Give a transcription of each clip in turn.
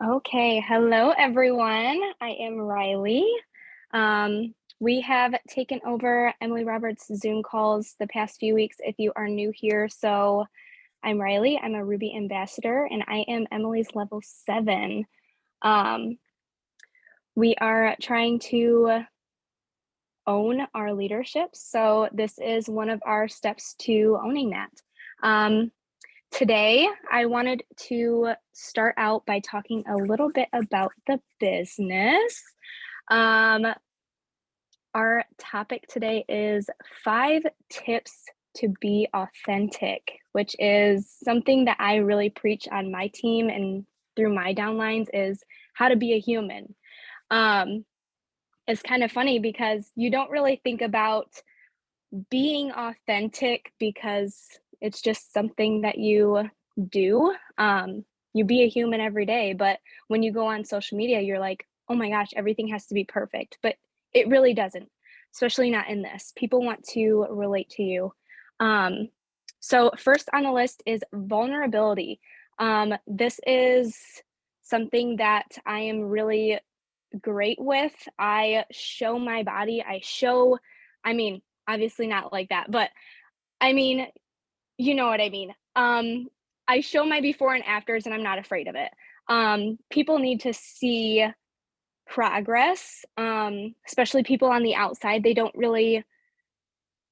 Okay, hello everyone. I am Riley. We have taken over Emily Roberts' Zoom calls the past few weeks if you are new here. So I'm Riley. I'm a Ruby ambassador and I am Emily's level 7. Um, we are trying to own our leadership. So this is one of our steps to owning that. Um, Today, I wanted to start out by talking a little bit about the business. Um, our topic today is 5 tips to be authentic, which is something that I really preach on my team and through my downlines is how to be a human. Um, it's kind of funny because you don't really think about being authentic because it's just something that you do. You be a human every day, but when you go on social media, you're like, oh my gosh, everything has to be perfect. But it really doesn't, especially not in this. People want to relate to you. Um, so, first on the list is vulnerability. This is something that I am really great with. I show my body. I mean, obviously not like that, but I mean, you know what I mean. I show my before and afters and I'm not afraid of it. People need to see progress, especially people on the outside. They don't really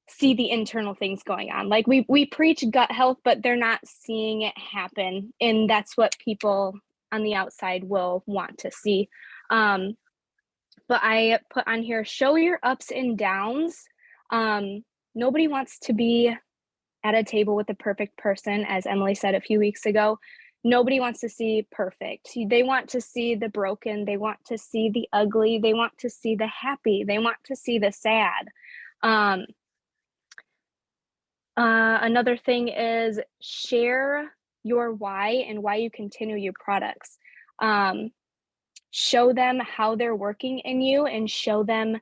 see the internal things going on. Like we preach gut health, but they're not seeing it happen. And that's what people on the outside will want to see. Um, but I put on here, show your ups and downs. Nobody wants to be at a table with a perfect person, as Emily said a few weeks ago. Nobody wants to see perfect. They want to see the broken. They want to see the ugly. They want to see the happy. They want to see the sad. Um, Another thing is share your why and why you continue your products. Um, Show them how they're working in you and show them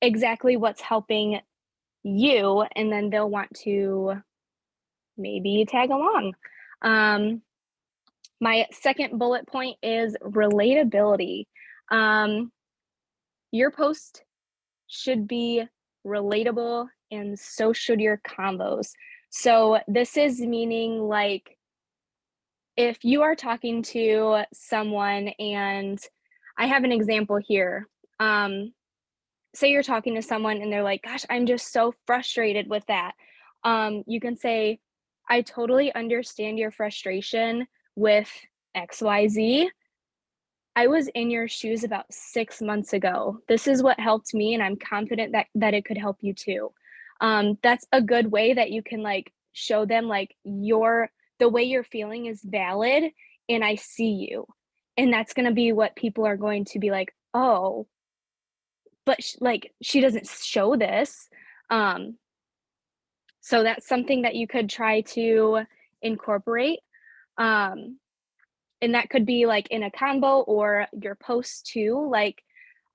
exactly what's helping you, and then they'll want to maybe tag along. Um, my second bullet point is relatability. Um, your post should be relatable, and so should your combos. So, this is meaning like if you are talking to someone, and I have an example here. Say you're talking to someone and they're like, gosh, I'm just so frustrated with that. You can say, I totally understand your frustration with XYZ. I was in your shoes about 6 months ago. This is what helped me, and I'm confident that it could help you too. That's a good way that you can like show them like the way you're feeling is valid, and I see you, and that's gonna be what people are going to be like. Oh, but like she doesn't show this. Um, so that's something that you could try to incorporate. Um, and that could be like in a combo or your post too. Like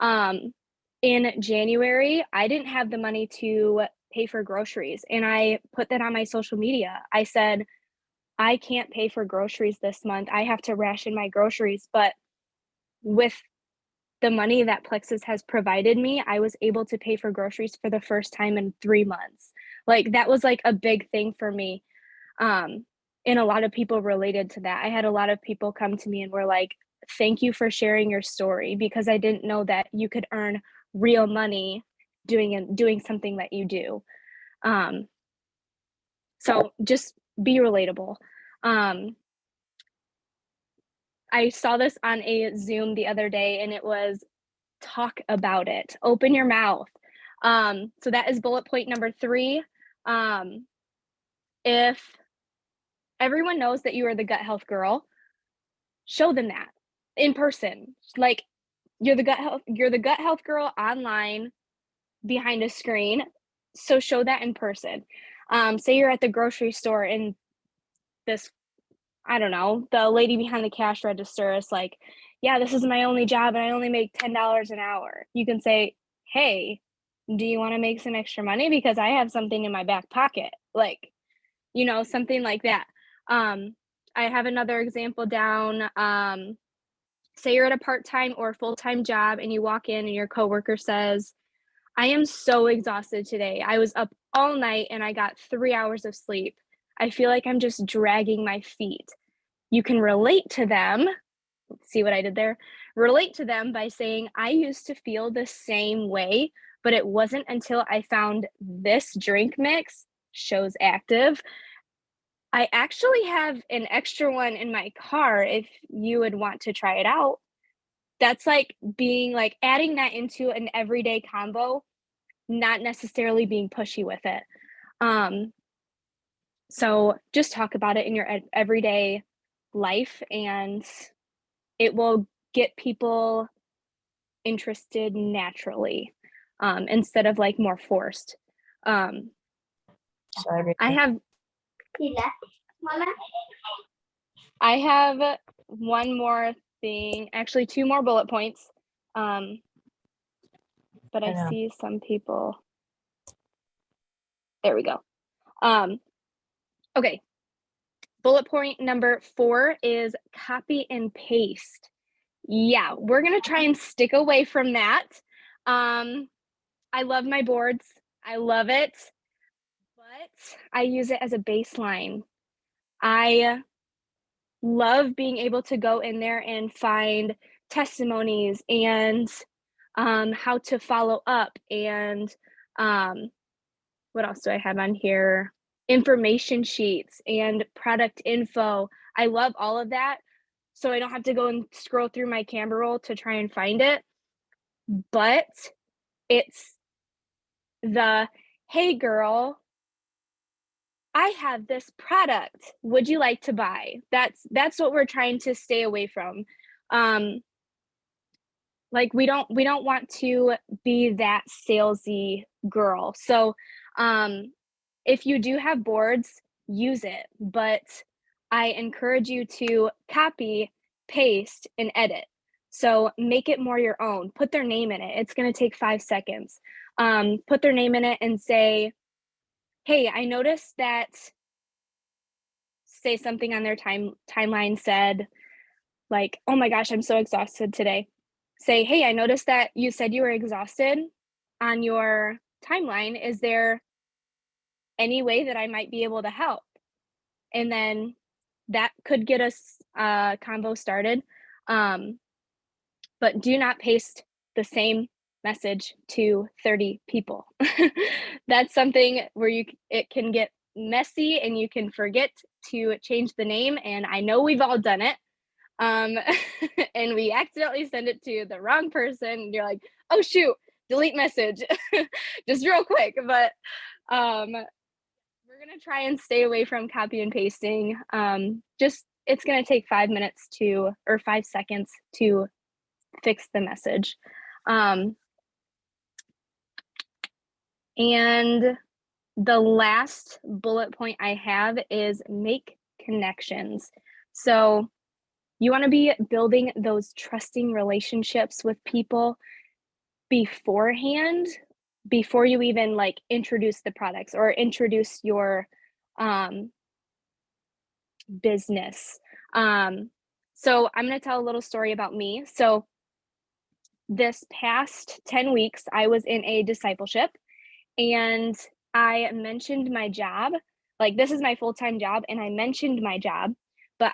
um, in January, I didn't have the money to pay for groceries, and I put that on my social media. I said, I can't pay for groceries this month. I have to ration my groceries, but with the money that Plexus has provided me, I was able to pay for groceries for the first time in 3 months. Like that was like a big thing for me. Um, and a lot of people related to that. I had a lot of people come to me and were like, thank you for sharing your story because I didn't know that you could earn real money doing something that you do. Um, so just be relatable. Um, I saw this on a Zoom the other day and it was talk about it. Open your mouth. So that is bullet point number 3. Um, if everyone knows that you are the gut health girl, show them that in person. Like you're the gut health girl online behind a screen. So show that in person. Say you're at the grocery store and this, I don't know, the lady behind the cash register is like, yeah, this is my only job and I only make $10 an hour. You can say, hey, do you want to make some extra money? Because I have something in my back pocket. Like, something like that. Um, I have another example down. Say you're at a part-time or full-time job and you walk in and your coworker says, I am so exhausted today. I was up all night and I got 3 hours of sleep. I feel like I'm just dragging my feet. You can relate to them. See what I did there? Relate to them by saying, I used to feel the same way, but it wasn't until I found this drink mix, shows active. I actually have an extra one in my car if you would want to try it out. That's like being like adding that into an everyday combo, not necessarily being pushy with it. Um, so just talk about it in your everyday life and it will get people interested naturally, instead of like more forced. Um, I have I have one more thing, actually two more bullet points. But I see some people. There we go. Okay. Bullet point number 4 is copy and paste. Yeah, we're gonna try and stick away from that. I love my boards. I love it, but I use it as a baseline. I love being able to go in there and find testimonies and how to follow up and what else do I have on here? Information sheets and product info. I love all of that. So I don't have to go and scroll through my camera roll to try and find it. But it's the, hey girl, I have this product. Would you like to buy? That's what we're trying to stay away from. Like we don't want to be that salesy girl. So if you do have boards, use it, but I encourage you to copy, paste, and edit. So make it more your own. Put their name in it. It's going to take 5 seconds. Put their name in it and say, hey, I noticed that, say something on their timeline said, like, oh my gosh, I'm so exhausted today. Say, hey, I noticed that you said you were exhausted on your timeline. Is there any way that I might be able to help? And then that could get us convo started. But do not paste the same message to 30 people. That's something where it can get messy and you can forget to change the name. And I know we've all done it. And we accidentally send it to the wrong person. And you're like, oh shoot, delete message, just real quick. But we're gonna try and stay away from copy and pasting. Just it's gonna take 5 minutes or 5 seconds to fix the message. And the last bullet point I have is make connections. So you want to be building those trusting relationships with people beforehand, before you even like introduce the products or introduce your business. So I'm going to tell a little story about me. So this past 10 weeks, I was in a discipleship and I mentioned my job. Like, this is my full-time job, and I mentioned my job, but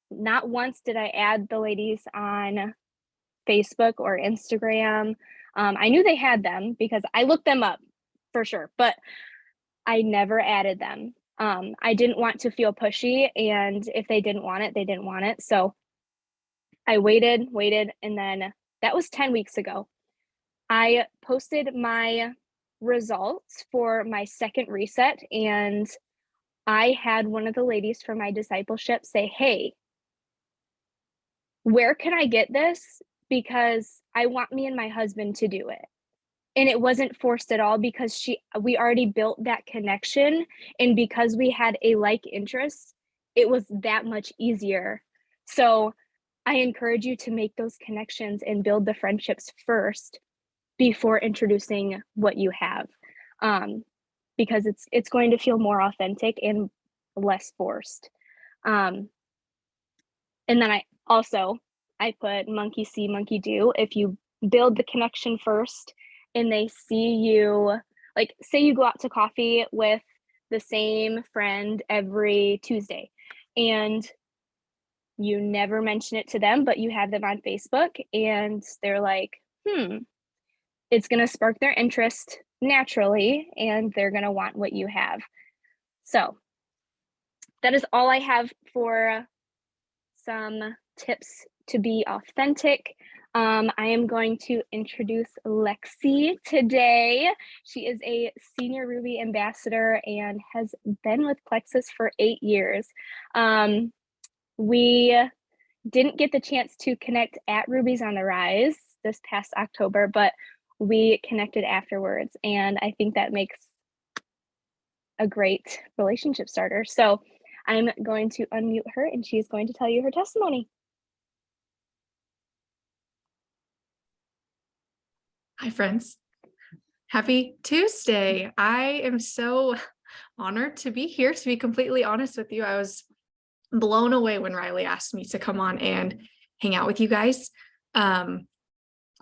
not once did I add the ladies on Facebook or Instagram. I knew they had them because I looked them up for sure, but I never added them. I didn't want to feel pushy, and if they didn't want it, they didn't want it. So I waited, and then that was 10 weeks ago. I posted my results for my second reset, and I had one of the ladies from my discipleship say, hey, where can I get this? Because I want me and my husband to do it. And it wasn't forced at all because we already built that connection. And because we had a like interest, it was that much easier. So I encourage you to make those connections and build the friendships first before introducing what you have. Because it's going to feel more authentic and less forced. And then I put monkey see, monkey do. If you build the connection first and they see you, like say you go out to coffee with the same friend every Tuesday and you never mention it to them, but you have them on Facebook and they're like, it's going to spark their interest naturally and they're going to want what you have. So that is all I have for some tips to be authentic. I am going to introduce Lexi today. She is a senior Ruby ambassador and has been with Plexus for 8 years. We didn't get the chance to connect at Ruby's on the Rise this past October, but we connected afterwards, and I think that makes a great relationship starter. So I'm going to unmute her and she's going to tell you her testimony. Hi, friends. Happy Tuesday. I am so honored to be here. To be completely honest with you, I was blown away when Riley asked me to come on and hang out with you guys.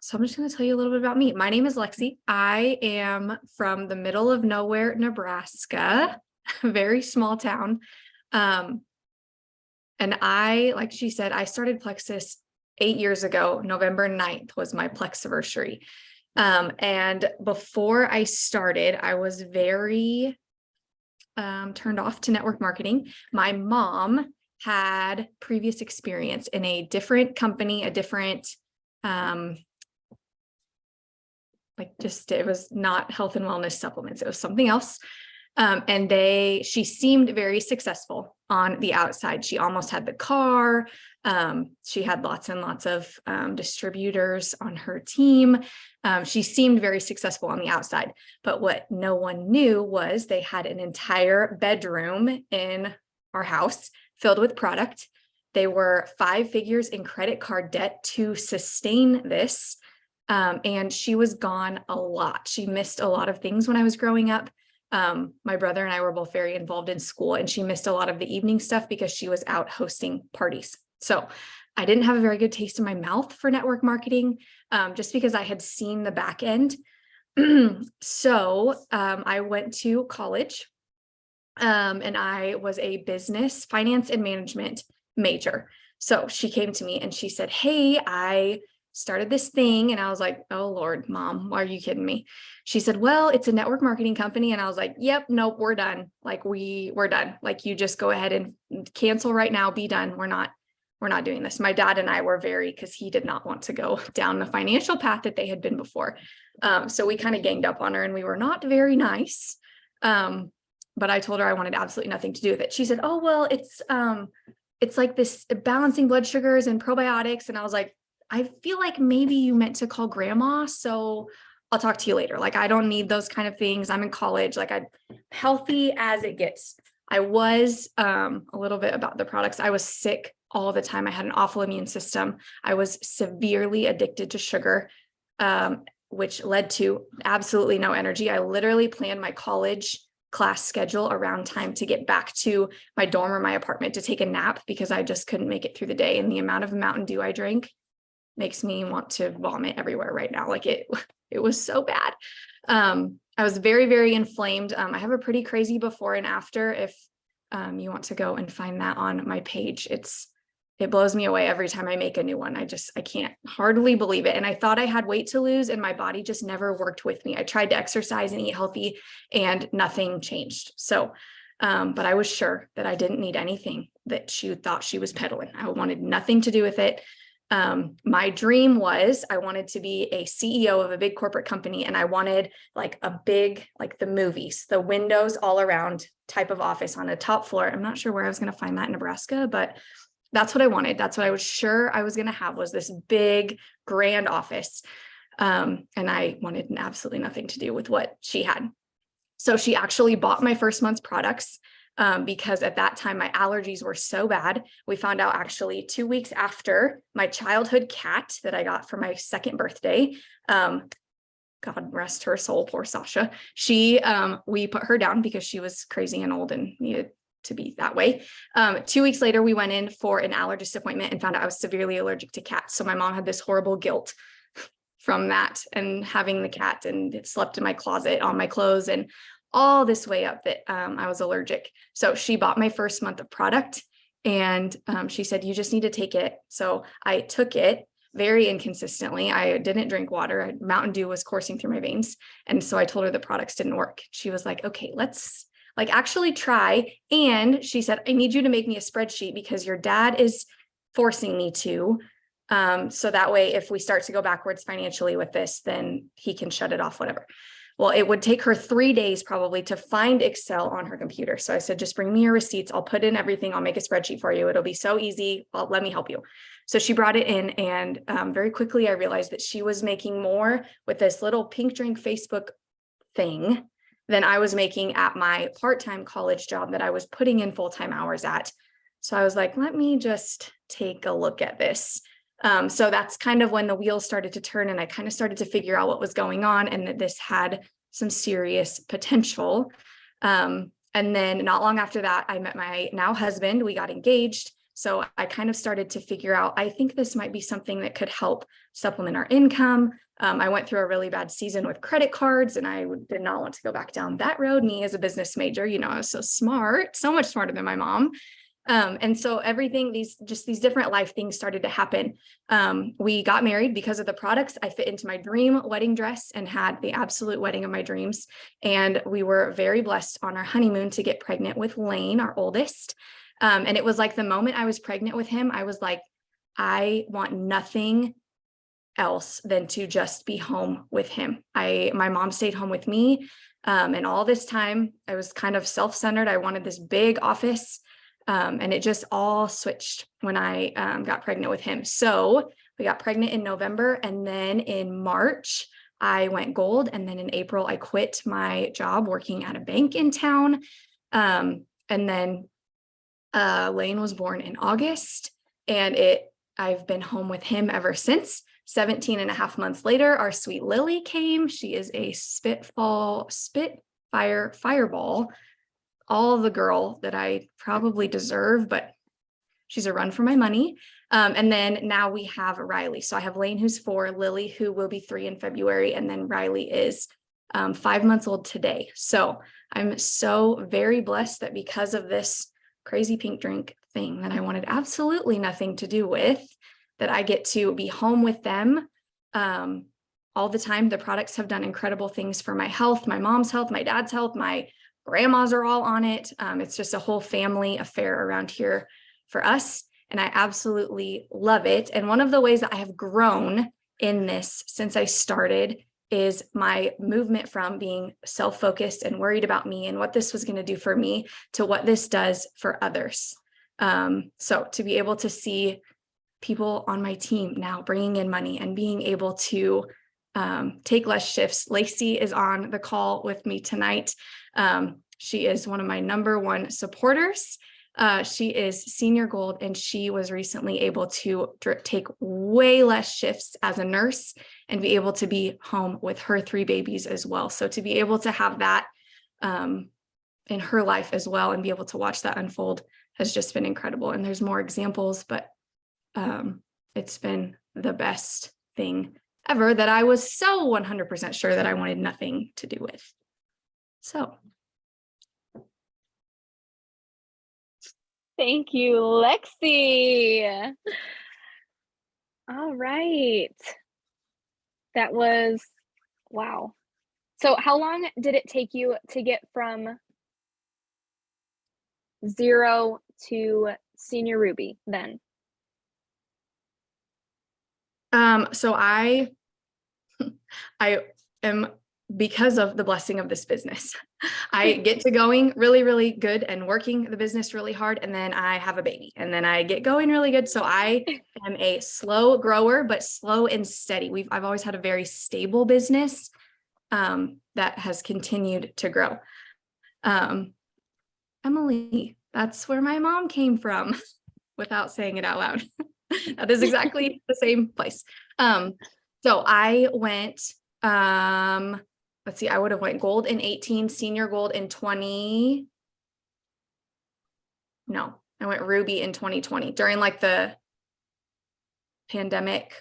So I'm just going to tell you a little bit about me. My name is Lexi. I am from the middle of nowhere, Nebraska, a very small town. And like she said, I started Plexus 8 years ago. November 9th was my Plexiversary. And before I started, I was very turned off to network marketing. My mom had previous experience in a different company, a different, it was not health and wellness supplements. It was something else. And she seemed very successful on the outside. She almost had the car. She had lots and lots of distributors on her team. She seemed very successful on the outside, but what no one knew was they had an entire bedroom in our house filled with product. They were 5 figures in credit card debt to sustain this. And she was gone a lot. She missed a lot of things when I was growing up. My brother and I were both very involved in school, and she missed a lot of the evening stuff because she was out hosting parties. So I didn't have a very good taste in my mouth for network marketing, just because I had seen the back end. So I went to college, and I was a business, finance, and management major. So she came to me and she said, "Hey, I started this thing." And I was like, "Oh Lord, Mom, why are you kidding me?" She said, "Well, it's a network marketing company." And I was like, "Yep, nope, we're done. Like we're done. Like you just go ahead and cancel right now, be done. We're not doing this." My dad and I were because he did not want to go down the financial path that they had been before. So we kind of ganged up on her and we were not very nice. But I told her I wanted absolutely nothing to do with it. She said, "Oh, well, it's like this balancing blood sugars and probiotics." And I was like, "I feel like maybe you meant to call grandma. So I'll talk to you later. Like, I don't need those kind of things. I'm in college. Like I'm healthy as it gets." I was a little bit about the products. I was sick all the time. I had an awful immune system. I was severely addicted to sugar, which led to absolutely no energy. I literally planned my college class schedule around time to get back to my dorm or my apartment to take a nap because I just couldn't make it through the day. And the amount of Mountain Dew I drank makes me want to vomit everywhere right now. Like it was so bad. I was very, very inflamed. I have a pretty crazy before and after. If you want to go and find that on my page, it blows me away every time I make a new one. I can't hardly believe it. And I thought I had weight to lose and my body just never worked with me. I tried to exercise and eat healthy and nothing changed. So, but I was sure that I didn't need anything that she thought she was peddling. I wanted nothing to do with it. My dream was I wanted to be a CEO of a big corporate company. And I wanted like a big, like the movies, the windows all around type of office on a top floor. I'm not sure where I was going to find that in Nebraska, but that's what I wanted. That's what I was sure I was going to have, was this big grand office. And I wanted absolutely nothing to do with what she had. So she actually bought my first month's products. Because at that time, my allergies were so bad. We found out actually 2 weeks after my childhood cat that I got for my 2nd birthday. God rest her soul, poor Sasha. We put her down because she was crazy and old and needed to be that way. 2 weeks later, we went in for an allergist appointment and found out I was severely allergic to cats. So my mom had this horrible guilt from that and having the cat, and it slept in my closet on my clothes and all this way up that I was allergic. So she bought my first month of product, and she said, you just need to take it. So I took it very inconsistently. I didn't drink water. Mountain Dew was coursing through my veins. And so I told her the products didn't work. She was like, okay, let's actually try. And she said, I need you to make me a spreadsheet because your dad is forcing me to. So that way, if we start to go backwards financially with this, then he can shut it off, whatever. Well, it would take her 3 days probably to find Excel on her computer. So I said, just bring me your receipts. I'll put in everything. I'll make a spreadsheet for you. It'll be so easy. Let me help you. So she brought it in, and very quickly I realized that she was making more with this little Pink Drink Facebook thing than I was making at my part-time college job that I was putting in full-time hours at. So I was like, let me just take a look at this. So that's kind of when the wheels started to turn, and I kind of started to figure out what was going on and that this had some serious potential. And then not long after that, I met my now husband. We got engaged. So I kind of started to figure out, I think this might be something that could help supplement our income. I went through a really bad season with credit cards, and I did not want to go back down that road. Me as a business major, I was so smart, so much smarter than my mom. And so everything, these different life things started to happen. We got married because of the products. I fit into my dream wedding dress and had the absolute wedding of my dreams. And we were very blessed on our honeymoon to get pregnant with Lane, our oldest. And it was like the moment I was pregnant with him, I was like, I want nothing else than to just be home with him. My mom stayed home with me. And all this time I was kind of self-centered. I wanted this big office. And it just all switched when I got pregnant with him. So we got pregnant in November, and then in March, I went gold. And then in April, I quit my job working at a bank in town. And then Lane was born in August, and I've been home with him ever since. 17 and a half months later, our sweet Lily came. She is a Spitfire fireball, all the girl that I probably deserve, but she's a run for my money. And then now we have Riley. So I have Lane, who's 4, Lily, who will be 3 in February, and then Riley is 5 months old today. So I'm so very blessed that because of this crazy pink drink thing that I wanted absolutely nothing to do with, that I get to be home with them all the time. The products have done incredible things for my health, my mom's health, my dad's health, my grandmas are all on it. It's just a whole family affair around here for us. And I absolutely love it. And one of the ways that I have grown in this since I started is my movement from being self-focused and worried about me and what this was going to do for me to what this does for others. So to be able to see people on my team now bringing in money and being able to take less shifts. Lexi is on the call with me tonight. She is one of my number one supporters. She is senior gold, and she was recently able to take way less shifts as a nurse and be able to be home with her 3 babies as well. So to be able to have that in her life as well and be able to watch that unfold has just been incredible. And there's more examples, but it's been the best thing ever that I was so 100% sure that I wanted nothing to do with. So. Thank you, Lexi. All right. That was, wow. So how long did it take you to get from 0 to senior Ruby then? So I am, because of the blessing of this business, I get to going really, really good and working the business really hard. And then I have a baby, and then I get going really good. So I am a slow grower, but slow and steady. I've always had a very stable business that has continued to grow. Emily, that's where my mom came from without saying it out loud. That is exactly the same place. So I went, let's see, I would have went gold in 18, senior gold in 20. No, I went Ruby in 2020 during like the pandemic,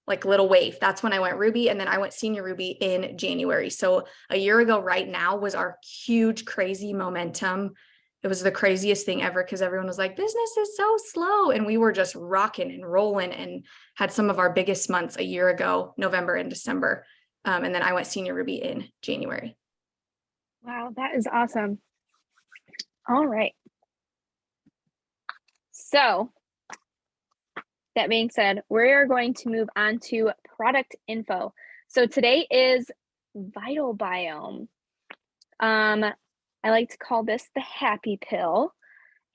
like little wave. That's when I went Ruby. And then I went senior Ruby in January. So a year ago right now was our huge, crazy momentum. It was the craziest thing ever because everyone was like, business is so slow. And we were just rocking and rolling and had some of our biggest months a year ago, November and December. And then I went senior Ruby in January. Wow, that is awesome. All right. So that being said, we are going to move on to product info. So today is Vitalbiome. I like to call this the happy pill,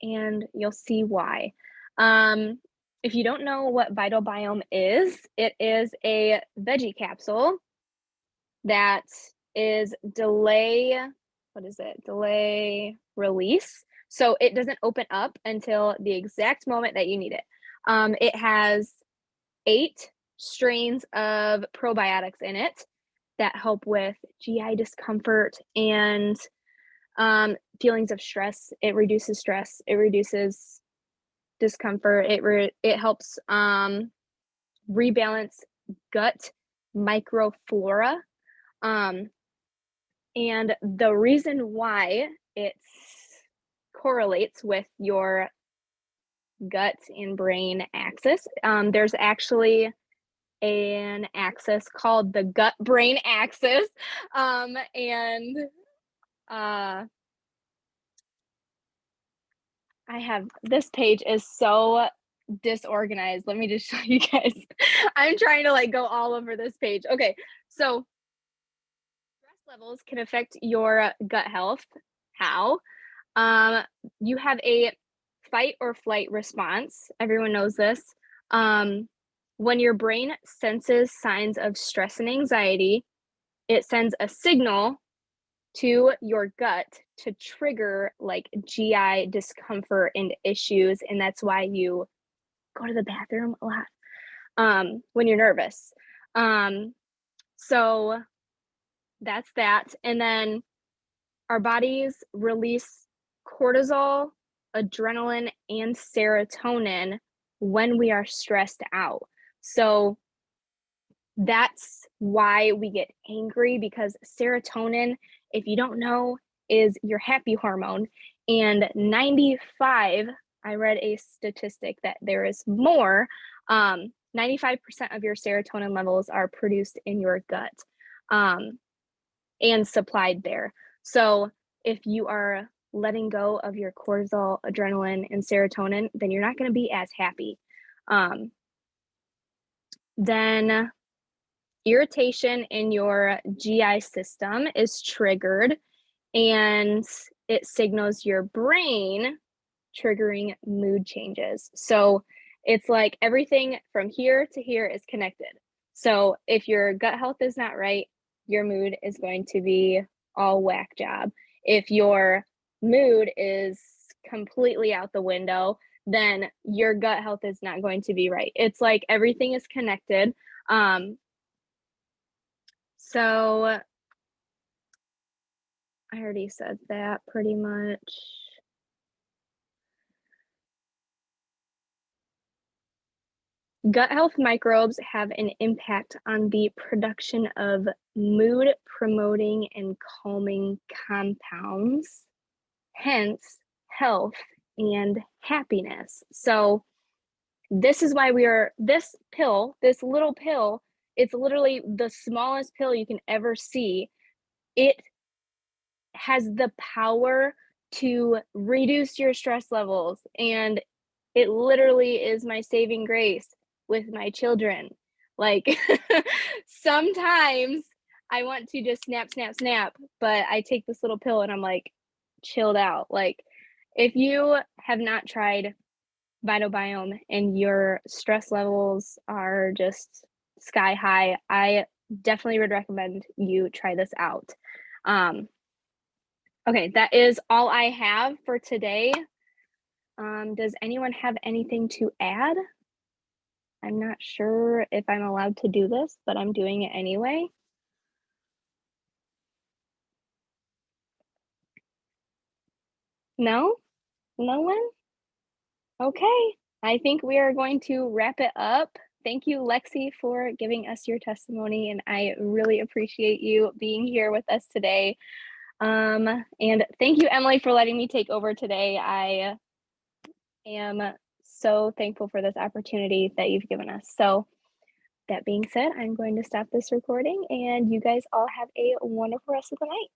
and you'll see why. If you don't know what Vitalbiome is, it is a veggie capsule that is delay release. So it doesn't open up until the exact moment that you need it. It has 8 strains of probiotics in it that help with GI discomfort and feelings of stress. It reduces stress. It reduces discomfort. It helps rebalance gut microflora. And the reason why it correlates with your gut and brain axis, there's actually an axis called the gut brain axis. And I have this page is so disorganized. Let me just show you guys. I'm trying to like go all over this page. Okay, so stress levels can affect your gut health. How? You have a fight or flight response. Everyone knows this. When your brain senses signs of stress and anxiety, it sends a signal to your gut to trigger like GI discomfort and issues. And that's why you go to the bathroom a lot when you're nervous. So that's that. And then our bodies release cortisol, adrenaline, and serotonin when we are stressed out. So that's why we get angry, because serotonin, if you don't know, is your happy hormone. And 95, I read a statistic that there is more, 95% of your serotonin levels are produced in your gut and supplied there. So if you are letting go of your cortisol, adrenaline, and serotonin, then you're not going to be as happy. Then irritation in your GI system is triggered, and it signals your brain, triggering mood changes. So it's like everything from here to here is connected. So if your gut health is not right, your mood is going to be all whack job. If your mood is completely out the window, then your gut health is not going to be right. It's like everything is connected. So I already said that pretty much. Gut health microbes have an impact on the production of mood promoting and calming compounds, hence health and happiness. So this is why this little pill, it's literally the smallest pill you can ever see. It has the power to reduce your stress levels, and it literally is my saving grace with my children. Like sometimes I want to just snap, snap, snap, but I take this little pill and I'm like chilled out. Like if you have not tried Vitalbiome and your stress levels are just sky high, I definitely would recommend you try this out. Okay, that is all I have for today. Does anyone have anything to add? I'm not sure if I'm allowed to do this, but I'm doing it anyway. No? No one? Okay. I think we are going to wrap it up. Thank you, Lexi, for giving us your testimony, and I really appreciate you being here with us today. And thank you, Emily, for letting me take over today. I am so thankful for this opportunity that you've given us. So, that being said, I'm going to stop this recording, and you guys all have a wonderful rest of the night.